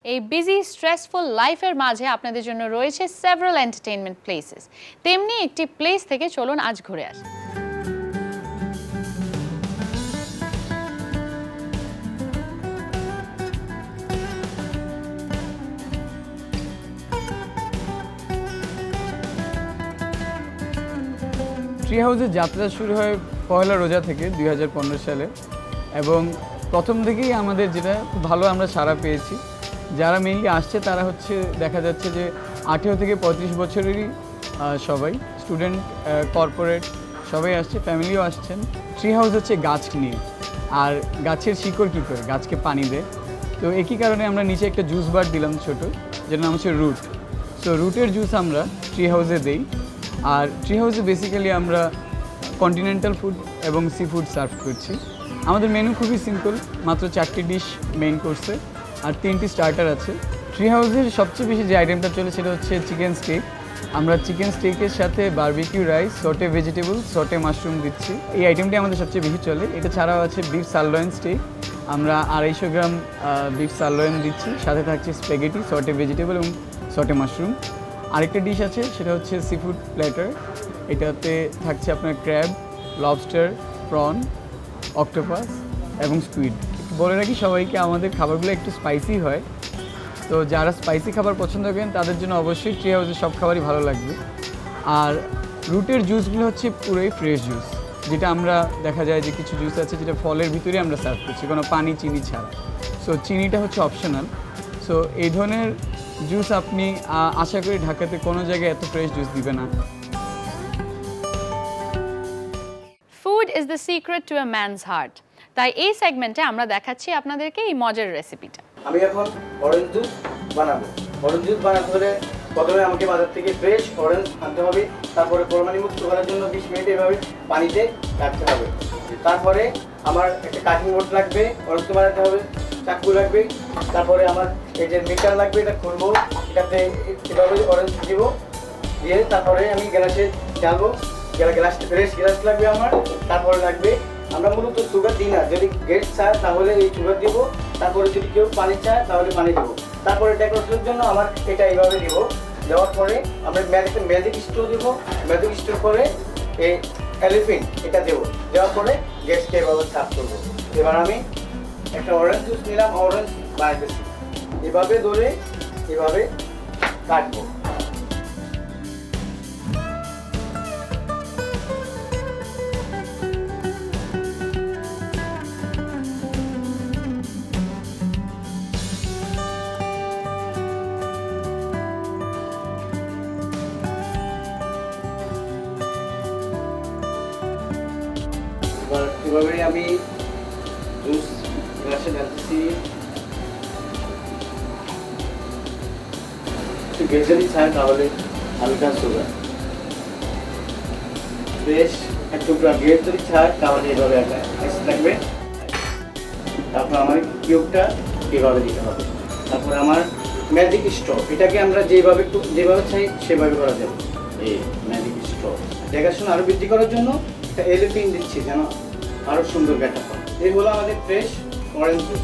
এই busy stressful লাইফের মাঝে আপনাদের জন্য রয়েছে সেভারাল এন্টারটেইনমেন্ট প্লেসেস। তেমনি একটি প্লেস থেকে চলুন আজ ঘুরে আসি। ট্রি হাউসের যাত্রা শুরু হয় পয়লা রোজা থেকে 2015 সালে এবং প্রথম থেকেই আমাদের যেটা খুব ভালো আমরা সাড়া পেয়েছি। যারা মেইনলি আসছে তারা হচ্ছে দেখা যাচ্ছে যে 18 থেকে 35 বছরেরই সবাই স্টুডেন্ট, কর্পোরেট সবাই আসছে, ফ্যামিলিও আসছেন। ট্রি হাউস হচ্ছে গাছ নিয়ে, আর গাছের শিকড় কী করে গাছকে পানি দেয়। তো একই কারণে আমরা নিচে একটা জুস বার দিলাম ছোটো, যেটার নাম হচ্ছে রুট। সো রুটের জুস আমরা ট্রি হাউসে দিই। আর ট্রি হাউসে বেসিক্যালি আমরা কন্টিনেন্টাল ফুড এবং সি ফুড সার্ভ করছি। আমাদের মেনু খুবই সিম্পল, মাত্র 4টি ডিশ মেইন কোর্সে আর 3টি স্টার্টার আছে। ট্রি হাউসের সবচেয়ে বেশি যে আইটেমটা চলে সেটা হচ্ছে চিকেন স্টেক। আমরা চিকেন স্টেকের সাথে barbecue rice, saute vegetable, saute mushroom দিচ্ছি। এই আইটেমটি আমাদের সবচেয়ে বেশি চলে। এটা ছাড়াও আছে বিফ সারলয়েন স্টেক, আমরা 250 গ্রাম বিফ সারলয়েন দিচ্ছি, সাথে থাকছে স্প্যাগেটি, সটে ভেজিটেবল এবং সটে মাশরুম। আরেকটা ডিশ আছে সেটা হচ্ছে সি ফুড প্ল্যাটার। এটাতে থাকছে আপনার ক্র্যাব, লবস্টার, প্রন, অক্টোপাস এবং স্কুইড। বলে রাখি সবাইকে আমাদের খাবারগুলো একটু স্পাইসি হয়, তো যারা স্পাইসি খাবার পছন্দ করেন তাদের জন্য অবশ্যই ট্রি হাউসের সব খাবারই ভালো লাগবে। আর রুটের জুসগুলো হচ্ছে পুরোই ফ্রেশ জুস, যেটা আমরা দেখা যায় যে কিছু জুস আছে যেটা ফলের ভিতরে আমরা সার্ভ করছি, কোনো পানি চিনি ছাড়া। সো চিনিটা হচ্ছে অপশনাল। সো এই ধরনের জুস আপনি আশা করি ঢাকাতে কোনো জায়গায় এত ফ্রেশ জুস দিবে না। Food is the secret to a man's heart. তাই এই সেগমেন্টে আমরা দেখাচ্ছি আপনাদেরকে এই মজার রেসিপিটা। আমি এখন অরেঞ্জ জুস বানাবো। অরেঞ্জ জুস বানাতে হলে প্রথমে আমাকে বাজার থেকে ফ্রেশ অরেঞ্জ আনতে হবে, তারপরে কোরবানি মুক্ত করার জন্য 20 মিনিট এভাবে পানিতে রাখতে হবে। তারপরে আমার একটা কাটিং বোর্ড লাগবে, অরেঞ্জ বানাতে হবে, চাকু লাগবে, তারপরে আমার এই যে মিটার লাগবে, এটা খুলবো, এটাতে এভাবে অরেঞ্জ দিব, দিয়ে তারপরে আমি গ্লাসে ঢালবো। গ্লাসটা ফ্রেশ গ্লাস লাগবে আমার। তারপরে লাগবে, আমরা মূলত সুগার দিই না, যদি গেস্ট চায় তাহলে এই সুগার দিব, তারপরে যদি কেউ পানি চায় তাহলে পানি দেবো। তারপরে ডেকোরেশনের জন্য আমার এটা এইভাবে দিব। দেওয়ার পরে আমরা ম্যাজিক স্টোর দেবো, ম্যাজিক স্টোর করে এই এলিফেন্ট এটা দেবো। দেওয়ার পরে গেস্টকে এভাবে সার্ভ করবো। এবার আমি একটা অরেঞ্জ জুস নিলাম, অরেঞ্জ বানাইতেছি, এভাবে ধরে এভাবে কাটবো। এভাবে আমি জুস গ্লাসে ঢালতেছি। গেজারি চায় তাহলে হালকা সুগার, বেশ একটু গেজ যদি চায় তাহলে এভাবে একটা আইস লাগবে। তারপর আমার কিউবটা এভাবে দিতে হবে। তারপরে আমার ম্যাজিক স্ট্র, এটাকে আমরা যেভাবে চাই সেভাবে করা যাবে। এই ম্যাজিক স্ট্র দেখাশোনা আরও বৃদ্ধি করার জন্য একটা এলিফিন দিচ্ছি যেন আরও সুন্দর ব্যাটা হয়। এই হলো আমাদের ফ্রেশ অরেঞ্জ জুস।